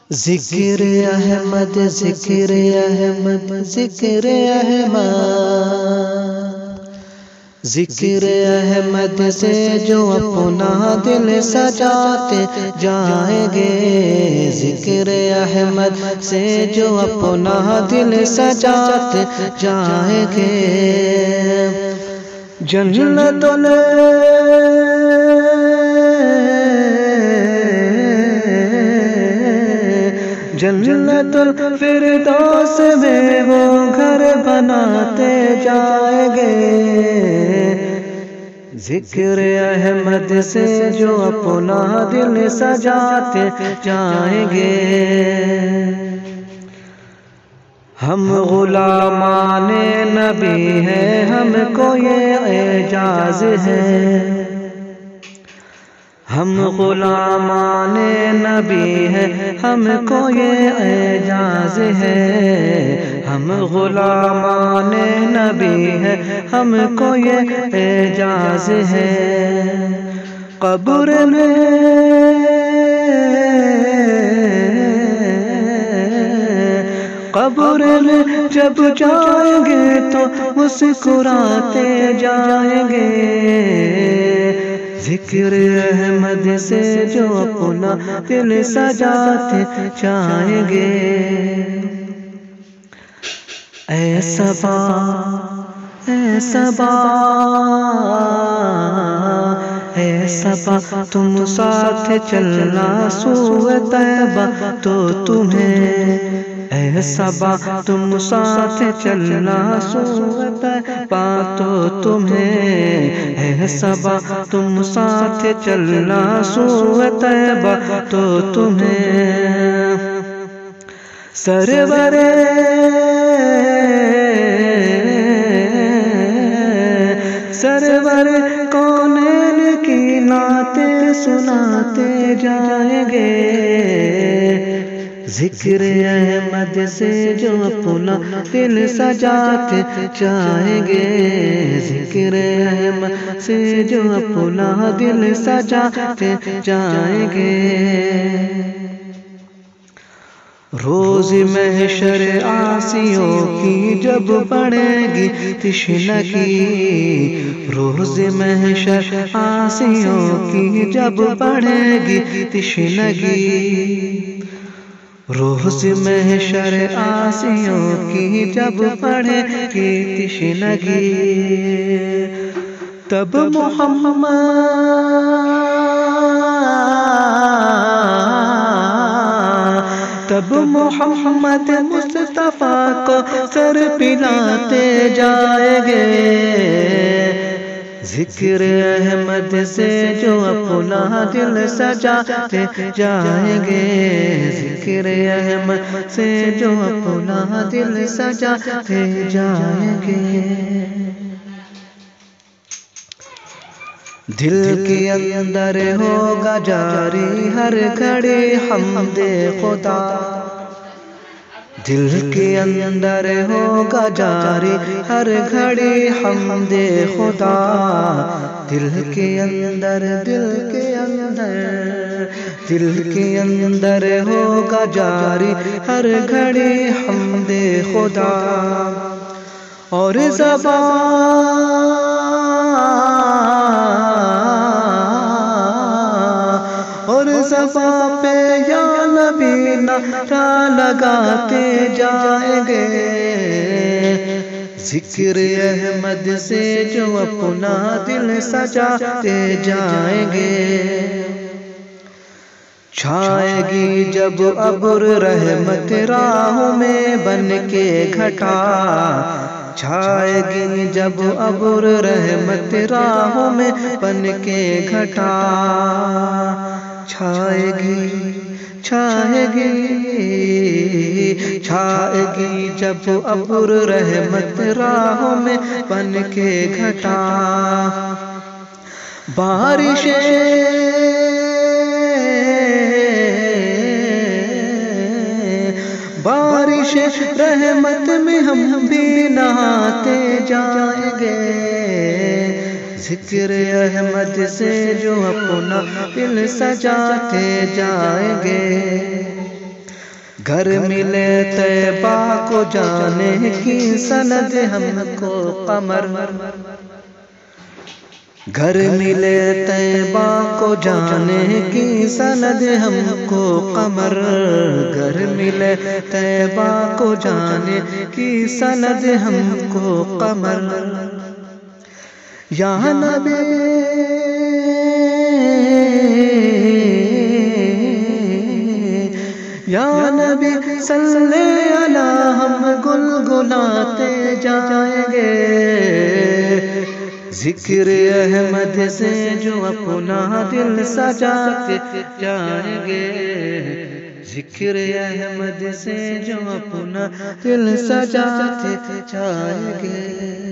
ذکر احمد ذکر احمد ذکر احمد، ذکر احمد سے جو اپنا دل سجاتے جائیں گے، ذکر احمد سے جو اپنا دل سجاتے جائیں گے، جنت جنت الفردوس میں وہ گھر بناتے جائیں گے، ذکر احمد سے جو اپنا دل سجاتے جائیں گے۔ ہم غلامان نبی ہیں، ہم کو یہ اعجاز ہے، ہم غلامان نبی ہیں، ہم کو یہ اعجاز ہے، ہم غلامان نبی ہیں، ہم کو یہ اعجاز ہے۔ قبر میں جب جائیں گے تو مسکراتے جائیں گے، ذکر احمد سے جو اپنا دل سجاتے جائیں گے۔ اے صبا اے صبا اے صبا تم ساتھ چلنا سوئے طیبہ تو تمہیں، اے صبا تم ساتھ چلنا سوئے طیبہ تو تمہیں، اے صبا تم ساتھ چلنا سوئے طیبہ تو تمہیں، سرور کونین کی نعتیں سناتے جائیں گے، ذکر احمد سے جو اپنا دل سجاتے جائیں گے، ذکر احمد سے جو اپنا دل سجاتے جائیں گے۔ روز محشر عاصیوں کی جب بڑھے گی تشنگی، روز محشر عاصیوں کی جب بڑھے گی تشنگی، روز محشر عاصیوں کی جب بڑھے گی تشنگی، تب محمد مصطفیٰ کو سر پلاتے جائیں گے، ذکر احمد سے جو اپنا دل سجاتے جائیں گے، ذکر احمد سے جو اپنا دل سجاتے جائیں گے۔ دل کے اندر ہوگا جاری ہر گھڑی حمد خدا، دل کے اندر ہوگا جاری ہر گھڑی حمد خدا، دل کے اندر ہوگا جاری ہر گھڑی حمد خدا، اور زبان پہ یا نبی نعرہ لگاتے جائیں گے، ذکر احمد سے جو اپنا دل سجاتے جائیں گے۔ چھائے گی جب ابر رحمت راہوں میں بن کے گھٹا، چھائے گی جب ابر رحمت راہوں میں بن کے گھٹا، چھائے گی جب ابر رحمت راہوں میں بن کے گھٹا، بارش رحمت میں ہم بھی نہاتے جائیں گے، ذکر احمد سے جو اپنا دل سجاتے جائیں گے۔ گھر ملے طیبہ کو جانے کی سند ہم کو قمر، گھر ملے طیبہ کو جانے کی سند ہم کو قمر، گھر ملے طیبہ کو جانے کی سند ہم کو قمر۔ یا نبی یا نبی صلی علی، ہم گلگلاتے جائیں گے ذکر احمد سے جو اپنا دل سجاتے جائیں گے، ذکر احمد سے جو اپنا دل سجاتے جائیں گے۔